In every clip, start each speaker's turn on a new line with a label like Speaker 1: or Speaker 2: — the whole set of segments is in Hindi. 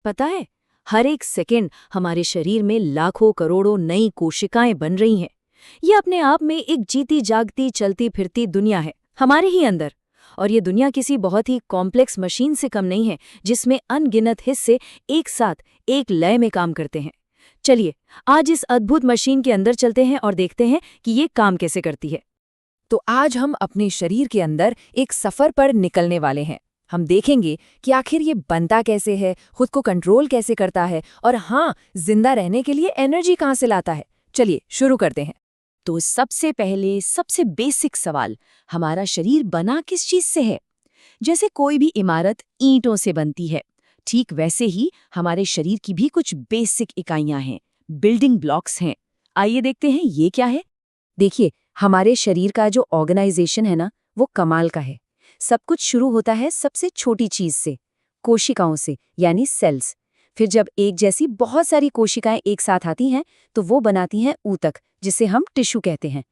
Speaker 1: पता है, हर एक सेकंड हमारे शरीर में लाखों करोड़ों नई कोशिकाएं बन रही हैं। ये अपने आप में एक जीती जागती चलती फिरती दुनिया है हमारे ही अंदर। और ये दुनिया किसी बहुत ही कॉम्प्लेक्स मशीन से कम नहीं है जिसमें अनगिनत हिस्से एक साथ एक लय में काम करते हैं। चलिए आज इस अद्भुत मशीन के अंदर चलते हैं और देखते हैं कि ये काम कैसे करती है।
Speaker 2: तो आज हम अपने शरीर के अंदर एक सफर पर निकलने वाले हैं। हम देखेंगे कि आखिर ये बनता कैसे है, खुद को कंट्रोल कैसे करता है और हाँ, जिंदा रहने के लिए एनर्जी कहाँ से लाता है। चलिए शुरू करते हैं।
Speaker 1: तो सबसे पहले सबसे बेसिक सवाल, हमारा शरीर बना किस चीज से है? जैसे कोई भी इमारत ईंटों से बनती है, ठीक वैसे ही हमारे शरीर की भी कुछ बेसिक इकाइयां हैं, बिल्डिंग ब्लॉक्स हैं। आइए देखते हैं ये क्या है।
Speaker 2: देखिए, हमारे शरीर का जो ऑर्गेनाइजेशन है ना, वो कमाल का है। सब कुछ शुरू होता है सबसे छोटी चीज से, कोशिकाओं से, यानी सेल्स। फिर जब एक जैसी बहुत सारी कोशिकाएं एक साथ आती हैं तो वो बनाती हैं ऊतक, जिसे हम टिश्यू कहते हैं।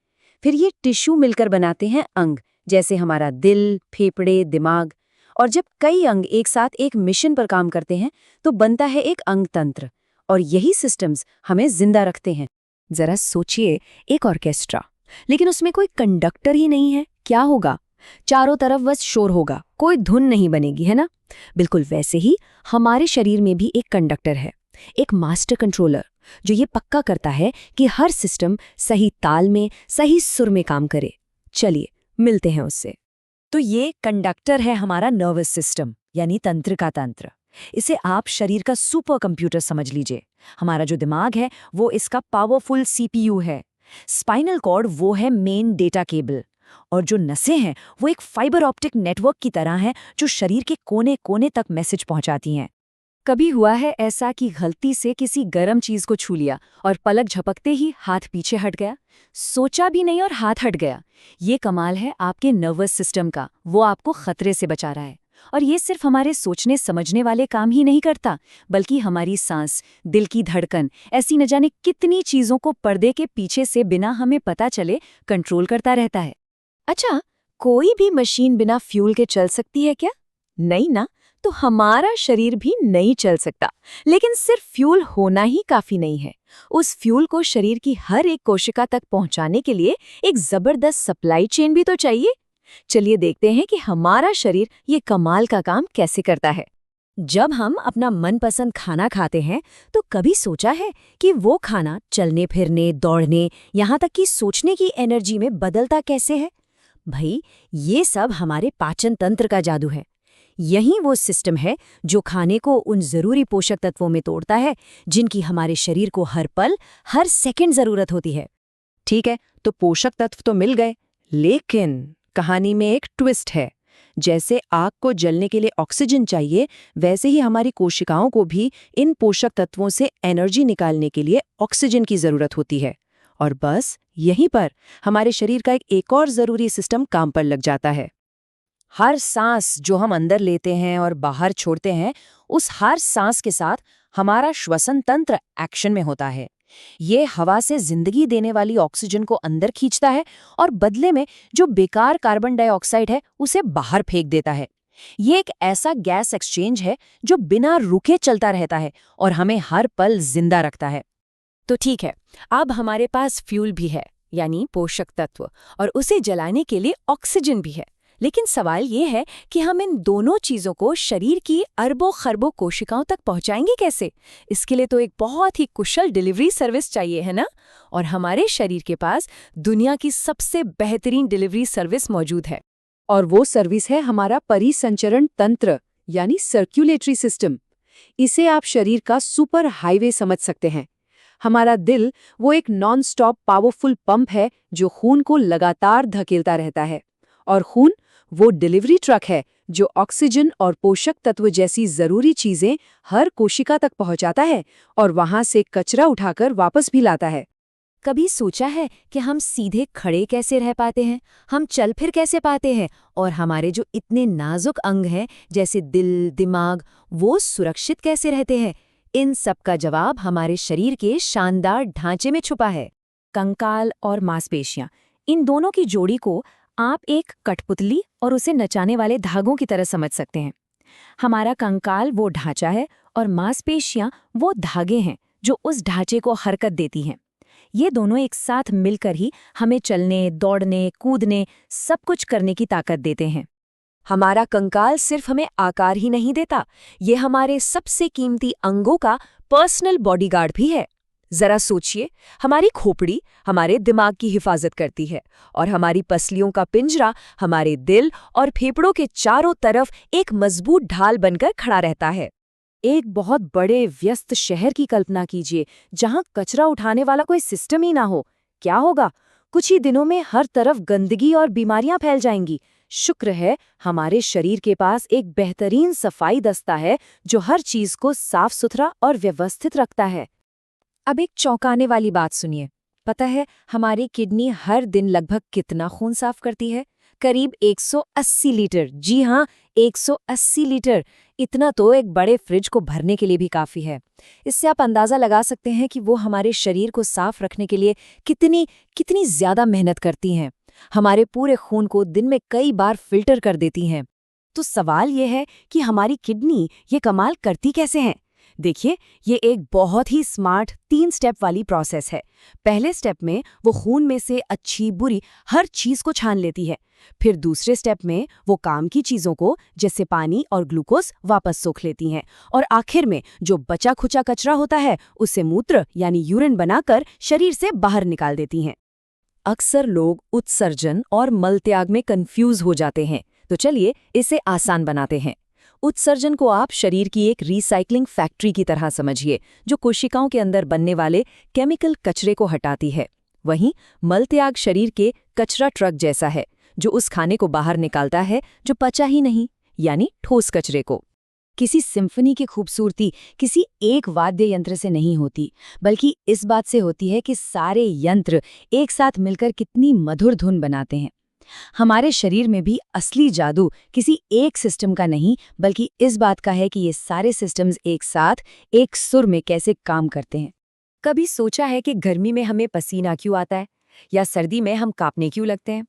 Speaker 2: फिर ये टिश्यू मिलकर बनाते हैं अंग, जैसे हमारा दिल, फेफड़े, दिमाग। और जब कई अंग एक साथ एक मिशन पर काम करते हैं तो बनता है एक अंग तंत्र। और यही सिस्टम्स हमें जिंदा रखते हैं।
Speaker 1: जरा सोचिए, एक ऑर्केस्ट्रा, लेकिन उसमें कोई कंडक्टर ही नहीं है, क्या होगा? चारों तरफ बस शोर होगा, कोई धुन नहीं बनेगी, है ना? बिल्कुल वैसे ही हमारे शरीर में भी एक कंडक्टर है, एक मास्टर कंट्रोलर, जो ये पक्का करता है कि हर सिस्टम सही ताल में, सही सुर में काम करे। चलिए मिलते हैं उससे। तो ये कंडक्टर है हमारा नर्वस सिस्टम, यानी तंत्र का तंत्र। इसे आप शरीर का सुपर कंप्यूटर समझ लीजिए। हमारा जो दिमाग है वो इसका पावरफुल सीपीयू है। स्पाइनल कॉर्ड वो है मेन डेटा केबल। और जो नसें हैं वो एक फाइबर ऑप्टिक नेटवर्क की तरह हैं जो शरीर के कोने कोने तक मैसेज पहुंचाती हैं। कभी हुआ है ऐसा कि गलती से किसी गर्म चीज को छू लिया और पलक झपकते ही हाथ पीछे हट गया? सोचा भी नहीं और हाथ हट गया। ये कमाल है आपके नर्वस सिस्टम का, वो आपको खतरे से बचा रहा है। और ये सिर्फ हमारे सोचने समझने वाले काम ही नहीं करता, बल्कि हमारी सांस, दिल की धड़कन, ऐसी न जाने कितनी चीजों को पर्दे के पीछे से बिना हमें पता चले कंट्रोल करता रहता है। अच्छा, कोई भी मशीन बिना फ्यूल के चल सकती है क्या? नहीं ना। तो हमारा शरीर भी नहीं चल सकता। लेकिन सिर्फ फ्यूल होना ही काफी नहीं है। उस फ्यूल को शरीर की हर एक कोशिका तक पहुंचाने के लिए एक जबरदस्त सप्लाई चेन भी तो चाहिए। चलिए देखते हैं कि हमारा शरीर ये कमाल का काम कैसे करता है। जब हम अपना मनपसंद खाना खाते हैं तो कभी सोचा है कि वो खाना चलने फिरने, दौड़ने, यहाँ तक कि सोचने की एनर्जी में बदलता कैसे है? भाई, ये सब हमारे पाचन तंत्र का जादू है। यही वो सिस्टम है जो खाने को उन जरूरी पोषक तत्वों में तोड़ता है जिनकी हमारे शरीर को हर पल, हर सेकंड जरूरत होती है।
Speaker 2: ठीक है, तो पोषक तत्व तो मिल गए, लेकिन कहानी में एक ट्विस्ट है। जैसे आग को जलने के लिए ऑक्सीजन चाहिए, वैसे ही हमारी कोशिकाओं को भी इन पोषक तत्वों से एनर्जी निकालने के लिए ऑक्सीजन की जरूरत होती है। और बस यहीं पर हमारे शरीर का एक और जरूरी सिस्टम काम पर लग जाता है। हर सांस जो हम अंदर लेते हैं और बाहर छोड़ते हैं, उस हर सांस के साथ हमारा श्वसन तंत्र एक्शन में होता है। ये हवा से जिंदगी देने वाली ऑक्सीजन को अंदर खींचता है और बदले में जो बेकार कार्बन डाइऑक्साइड है उसे बाहर फेंक देता है। ये एक ऐसा गैस एक्सचेंज है जो बिना रुके चलता रहता है और हमें हर पल जिंदा रखता है।
Speaker 1: तो ठीक है, अब हमारे पास फ्यूल भी है, यानी पोषक तत्व, और उसे जलाने के लिए ऑक्सीजन भी है। लेकिन सवाल ये है कि हम इन दोनों चीजों को शरीर की अरबों खरबों कोशिकाओं तक पहुंचाएंगे कैसे? इसके लिए तो एक बहुत ही कुशल डिलीवरी सर्विस चाहिए, है ना? और हमारे शरीर के पास दुनिया की सबसे बेहतरीन डिलीवरी सर्विस मौजूद है।
Speaker 2: और वो सर्विस है हमारा परिसंचरण तंत्र, यानी सर्कुलेटरी सिस्टम। इसे आप शरीर का सुपर हाईवे समझ सकते हैं। हमारा दिल वो एक नॉन स्टॉप पावरफुल पंप है जो खून को लगातार धकेलता रहता है। और खून वो डिलीवरी ट्रक है जो ऑक्सीजन और पोषक तत्व जैसी जरूरी चीजें हर कोशिका तक पहुंचाता है और वहां से कचरा उठाकर वापस भी लाता है।
Speaker 1: कभी सोचा है कि हम सीधे खड़े कैसे रह पाते हैं? हम चल फिर कैसे पाते हैं? और हमारे जो इतने नाजुक अंग हैं जैसे दिल, दिमाग, वो सुरक्षित कैसे रहते हैं? इन सब का जवाब हमारे शरीर के शानदार ढांचे में छुपा है। कंकाल और मांसपेशियां, इन दोनों की जोड़ी को आप एक कठपुतली और उसे नचाने वाले धागों की तरह समझ सकते हैं। हमारा कंकाल वो ढांचा है और मांसपेशियां वो धागे हैं जो उस ढांचे को हरकत देती हैं। ये दोनों एक साथ मिलकर ही हमें चलने, दौड़ने, कूदने, सब कुछ करने की ताकत देते हैं।
Speaker 2: हमारा कंकाल सिर्फ हमें आकार ही नहीं देता, ये हमारे सबसे कीमती अंगों का पर्सनल बॉडीगार्ड भी है। जरा सोचिए, हमारी खोपड़ी हमारे दिमाग की हिफाजत करती है और हमारी पसलियों का पिंजरा हमारे दिल और फेफड़ों के चारों तरफ एक मजबूत ढाल बनकर खड़ा रहता है। एक बहुत बड़े व्यस्त शहर की कल्पना कीजिए, जहां कचरा उठाने वाला कोई सिस्टम ही ना हो। क्या होगा? कुछ ही दिनों में हर तरफ गंदगी और बीमारियां फैल जाएंगी। शुक्र है हमारे शरीर के पास एक बेहतरीन सफाई दस्ता है जो हर चीज को साफ सुथरा और व्यवस्थित रखता है। अब एक चौंकाने वाली बात सुनिए। पता है हमारी किडनी हर दिन लगभग कितना खून साफ करती है? करीब 180 लीटर। जी हाँ, 180 लीटर। इतना तो एक बड़े फ्रिज को भरने के लिए भी काफी है। इससे आप अंदाजा लगा सकते हैं कि वो हमारे शरीर को साफ रखने के लिए कितनी कितनी ज्यादा मेहनत करती हैं। हमारे पूरे खून को दिन में कई बार फिल्टर कर देती हैं। तो सवाल ये है कि हमारी किडनी ये कमाल करती कैसे हैं? देखिए, ये एक बहुत ही स्मार्ट 3 स्टेप वाली प्रोसेस है। पहले स्टेप में वो खून में से अच्छी बुरी हर चीज को छान लेती है। फिर दूसरे स्टेप में वो काम की चीजों को जैसे पानी और ग्लूकोज वापस सोख लेती हैं। और आखिर में जो बचा खुचा कचरा होता है उसे मूत्र यानी यूरिन बनाकर शरीर से बाहर निकाल देती हैं। अक्सर लोग उत्सर्जन और मलत्याग में कंफ्यूज हो जाते हैं, तो चलिए इसे आसान बनाते हैं। उत्सर्जन को आप शरीर की एक रिसाइकलिंग फैक्ट्री की तरह समझिए, जो कोशिकाओं के अंदर बनने वाले केमिकल कचरे को हटाती है। वहीं मलत्याग शरीर के कचरा ट्रक जैसा है, जो उस खाने को बाहर निकालता है जो पचा ही नहीं, यानी ठोस कचरे को। किसी सिम्फनी की खूबसूरती किसी एक वाद्य यंत्र से नहीं होती, बल्कि इस बात से होती है कि सारे यंत्र एक साथ मिलकर कितनी मधुर धुन बनाते हैं। हमारे शरीर में भी असली जादू किसी एक सिस्टम का नहीं, बल्कि इस बात का है कि ये सारे सिस्टम्स एक साथ एक सुर में कैसे काम करते हैं। कभी सोचा है कि गर्मी में हमें पसीना क्यों आता है या सर्दी में हम कांपने क्यों लगते हैं?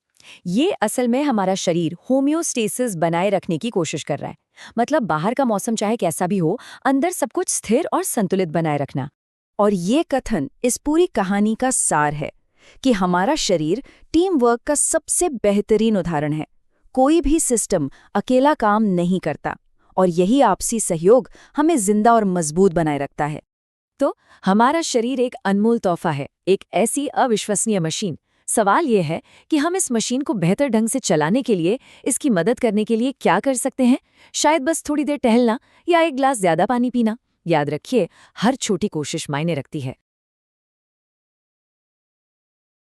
Speaker 2: ये असल में हमारा शरीर होम्योस्टेसिस बनाए रखने की कोशिश कर रहा है। मतलब बाहर का मौसम चाहे कैसा भी हो, अंदर सब कुछ स्थिर और संतुलित बनाए रखना। और ये कथन इस पूरी कहानी का सार है कि हमारा शरीर टीम वर्क का सबसे बेहतरीन उदाहरण है। कोई भी सिस्टम अकेला काम नहीं करता, और यही आपसी सहयोग हमें जिंदा और मजबूत बनाए रखता है। तो हमारा शरीर एक अनमोल तोहफा है, एक ऐसी अविश्वसनीय मशीन। सवाल यह है कि हम इस मशीन को बेहतर ढंग से चलाने के लिए, इसकी मदद करने के लिए क्या कर सकते हैं? शायद बस थोड़ी देर टहलना या एक गिलास ज्यादा पानी पीना। याद रखिए, हर छोटी कोशिश मायने रखती है।